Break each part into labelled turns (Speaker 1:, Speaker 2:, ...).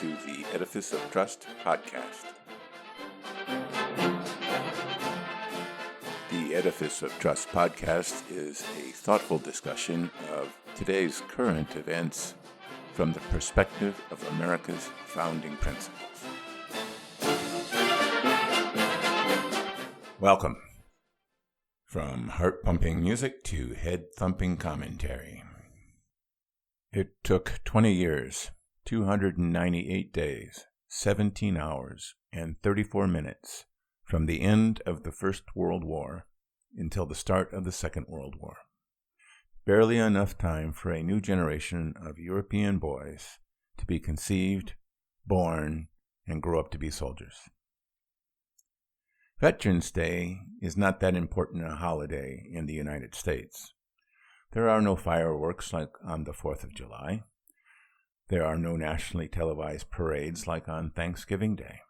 Speaker 1: to the Edifice of Trust podcast. The Edifice of Trust podcast is a thoughtful discussion of today's current events from the perspective of America's founding principles. Welcome. From heart-pumping music to head-thumping commentary. It took 20 years, 298 days, 17 hours, and 34 minutes from the end of the First World War until the start of the Second World War. Barely enough time for a new generation of European boys to be conceived, born, and grow up to be soldiers. Veterans Day is not that important a holiday in the United States. There are no fireworks like on the 4th of July. There are no nationally televised parades like on Thanksgiving Day.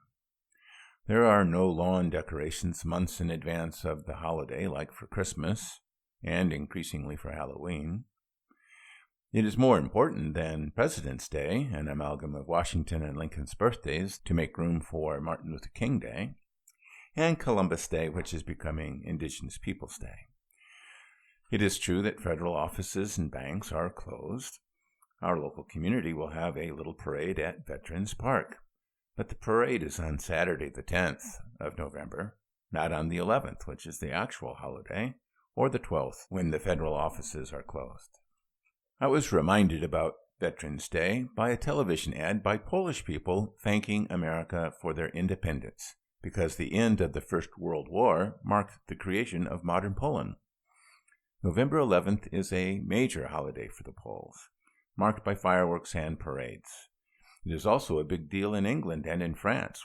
Speaker 1: There are no lawn decorations months in advance of the holiday like for Christmas, and increasingly for Halloween. It is more important than President's Day, an amalgam of Washington and Lincoln's birthdays to make room for Martin Luther King Day, and Columbus Day, which is becoming Indigenous Peoples Day. It is true that federal offices and banks are closed. Our local community will have a little parade at Veterans Park, but the parade is on Saturday the 10th of November, not on the 11th, which is the actual holiday, or the 12th, when the federal offices are closed. I was reminded about Veterans Day by a television ad by Polish people thanking America for their independence, because the end of the First World War marked the creation of modern Poland. November 11th is a major holiday for the Poles, marked by fireworks and parades. It is also a big deal in England and in France,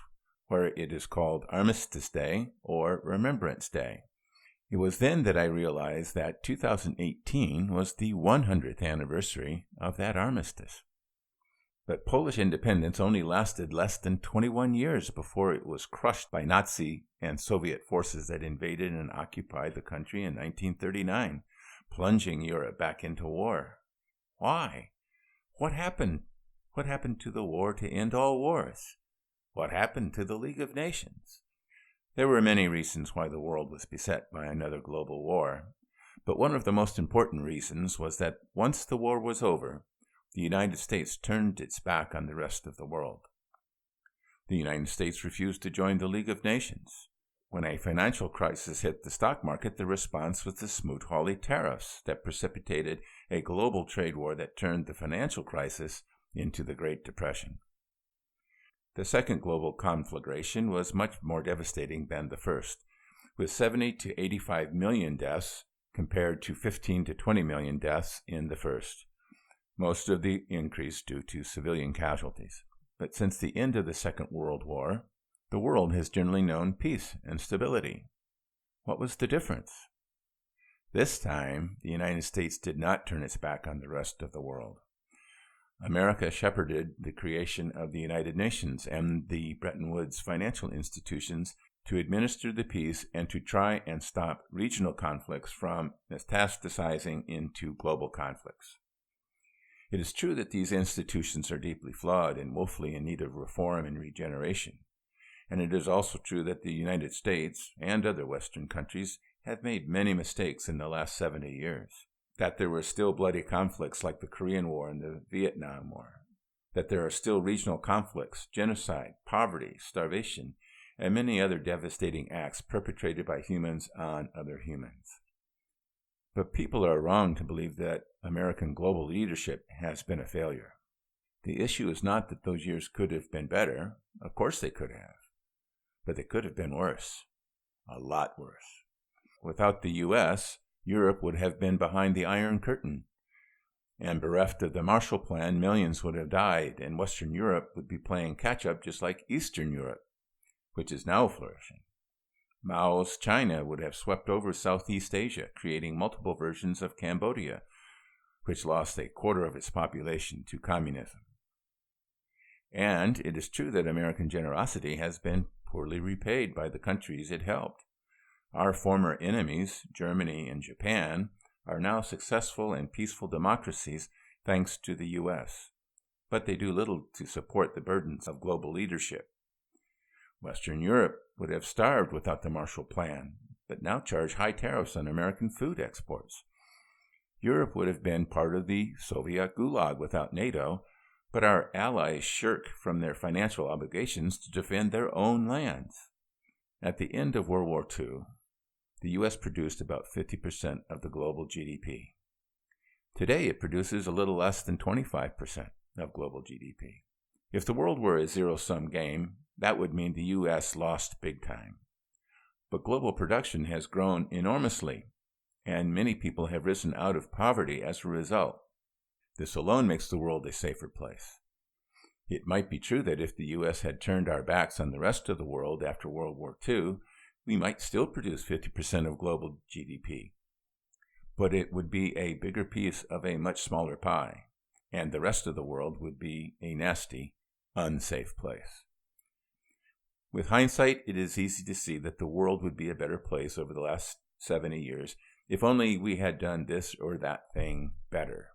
Speaker 1: where it is called Armistice Day or Remembrance Day. It was then that I realized that 2018 was the 100th anniversary of that armistice. But Polish independence only lasted less than 21 years before it was crushed by Nazi and Soviet forces that invaded and occupied the country in 1939, plunging Europe back into war. Why? What happened? What happened to the war to end all wars? What happened to the League of Nations? There were many reasons why the world was beset by another global war, but one of the most important reasons was that once the war was over, the United States turned its back on the rest of the world. The United States refused to join the League of Nations. When a financial crisis hit the stock market, the response was the Smoot-Hawley tariffs that precipitated a global trade war that turned the financial crisis into the Great Depression. The second global conflagration was much more devastating than the first, with 70 to 85 million deaths compared to 15 to 20 million deaths in the first. Most of the increase due to civilian casualties. But since the end of the Second World War, the world has generally known peace and stability. What was the difference? This time, the United States did not turn its back on the rest of the world. America shepherded the creation of the United Nations and the Bretton Woods financial institutions to administer the peace and to try and stop regional conflicts from metastasizing into global conflicts. It is true that these institutions are deeply flawed and woefully in need of reform and regeneration. And it is also true that the United States and other Western countries have made many mistakes in the last 70 years. That there were still bloody conflicts like the Korean War and the Vietnam War. That there are still regional conflicts, genocide, poverty, starvation, and many other devastating acts perpetrated by humans on other humans. But people are wrong to believe that American global leadership has been a failure. The issue is not that those years could have been better. Of course they could have. But they could have been worse. A lot worse. Without the U.S., Europe would have been behind the Iron Curtain. And bereft of the Marshall Plan, millions would have died, and Western Europe would be playing catch-up just like Eastern Europe, which is now flourishing. Mao's China would have swept over Southeast Asia, creating multiple versions of Cambodia, which lost a quarter of its population to communism. And it is true that American generosity has been poorly repaid by the countries it helped. Our former enemies, Germany and Japan, are now successful and peaceful democracies thanks to the U.S. but they do little to support the burdens of global leadership. Western Europe would have starved without the Marshall Plan, but now charge high tariffs on American food exports. Europe would have been part of the Soviet gulag without NATO, but our allies shirk from their financial obligations to defend their own lands. At the end of World War II, the U.S. produced about 50% of the global GDP. Today, it produces a little less than 25% of global GDP. If the world were a zero-sum game, that would mean the U.S. lost big time. But global production has grown enormously, and many people have risen out of poverty as a result. This alone makes the world a safer place. It might be true that if the U.S. had turned our backs on the rest of the world after World War II, we might still produce 50% of global GDP. But it would be a bigger piece of a much smaller pie, and the rest of the world would be a nasty, unsafe place. With hindsight, it is easy to see that the world would be a better place over the last 70 years if only we had done this or that thing better.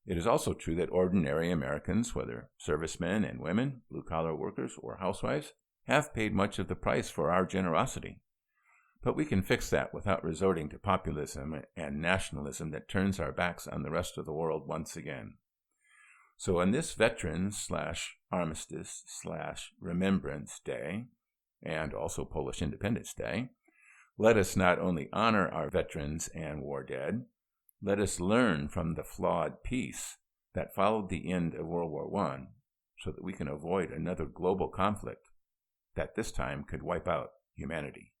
Speaker 1: It is also true that ordinary Americans, whether servicemen and women, blue-collar workers, or housewives, have paid much of the price for our generosity. But we can fix that without resorting to populism and nationalism that turns our backs on the rest of the world once again. So on this Veterans/Armistice/Remembrance Day, and also Polish Independence Day, let us not only honor our veterans and war dead, let us learn from the flawed peace that followed the end of World War I so that we can avoid another global conflict that this time could wipe out humanity.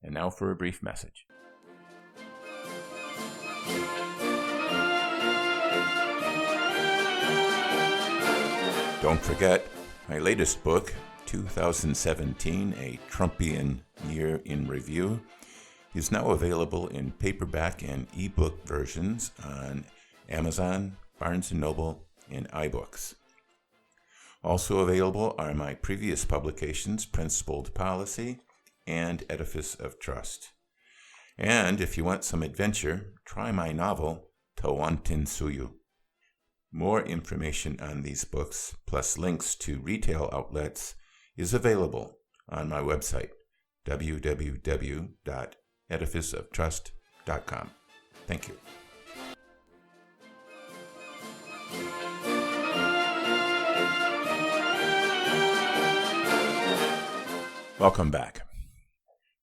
Speaker 1: And now for a brief message. Don't forget, my latest book, 2017, A Trumpian Year in Review, is now available in paperback and ebook versions on Amazon, Barnes & Noble, and iBooks. Also available are my previous publications, Principled Policy and Edifice of Trust. And if you want some adventure, try my novel, Tawantinsuyu. More information on these books, plus links to retail outlets, is available on my website, www.edificeoftrust.com. Thank you. Welcome back.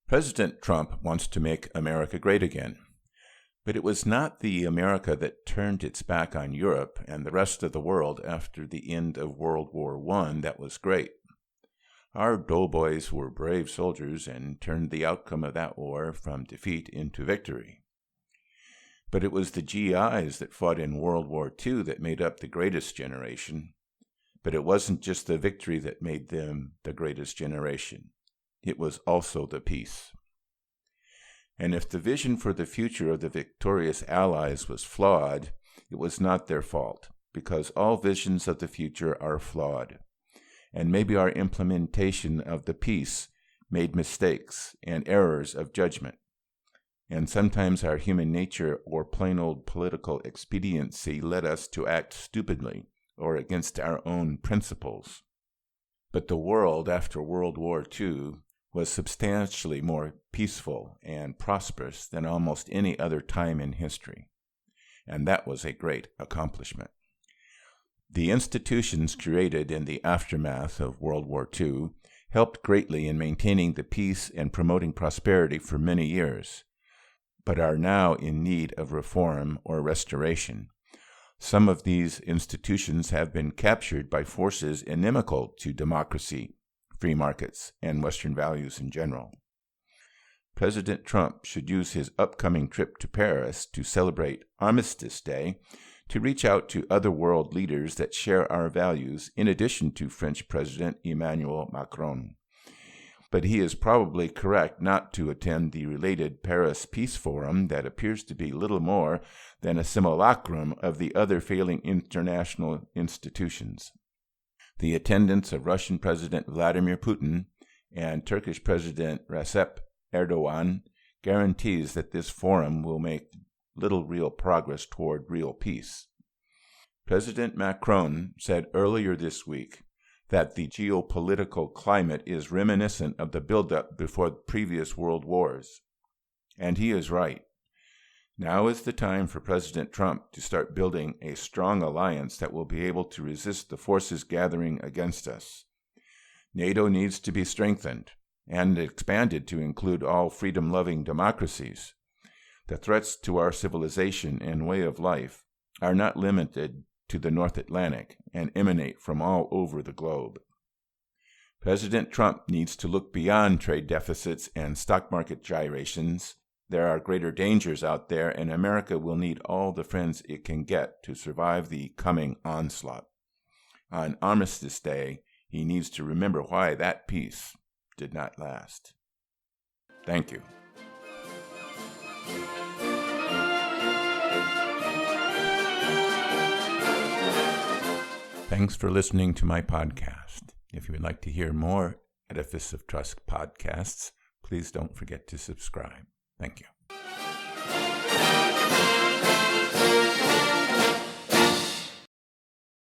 Speaker 1: President Trump wants to make America great again. But it was not the America that turned its back on Europe and the rest of the world after the end of World War I that was great. Our doughboys were brave soldiers and turned the outcome of that war from defeat into victory. But it was the GIs that fought in World War II that made up the greatest generation. But it wasn't just the victory that made them the greatest generation. It was also the peace. And if the vision for the future of the victorious Allies was flawed, it was not their fault, because all visions of the future are flawed. And maybe our implementation of the peace made mistakes and errors of judgment. And sometimes our human nature or plain old political expediency led us to act stupidly or against our own principles. But the world after World War II was substantially more peaceful and prosperous than almost any other time in history. And that was a great accomplishment. The institutions created in the aftermath of World War II helped greatly in maintaining the peace and promoting prosperity for many years, but are now in need of reform or restoration. Some of these institutions have been captured by forces inimical to democracy, free markets, and Western values in general. President Trump should use his upcoming trip to Paris to celebrate Armistice Day to reach out to other world leaders that share our values, in addition to French President Emmanuel Macron. But he is probably correct not to attend the related Paris Peace Forum that appears to be little more than a simulacrum of the other failing international institutions. The attendance of Russian President Vladimir Putin and Turkish President Recep Erdogan guarantees that this forum will make little real progress toward real peace. President Macron said earlier this week that the geopolitical climate is reminiscent of the buildup before previous world wars. And he is right. Now is the time for President Trump to start building a strong alliance that will be able to resist the forces gathering against us. NATO needs to be strengthened and expanded to include all freedom-loving democracies. The threats to our civilization and way of life are not limited to the North Atlantic and emanate from all over the globe. President Trump needs to look beyond trade deficits and stock market gyrations. There are greater dangers out there, and America will need all the friends it can get to survive the coming onslaught. On Armistice Day, he needs to remember why that peace did not last. Thank you. Thanks for listening to my podcast. If you would like to hear more Edifice of Trust podcasts, please don't forget to subscribe. Thank you.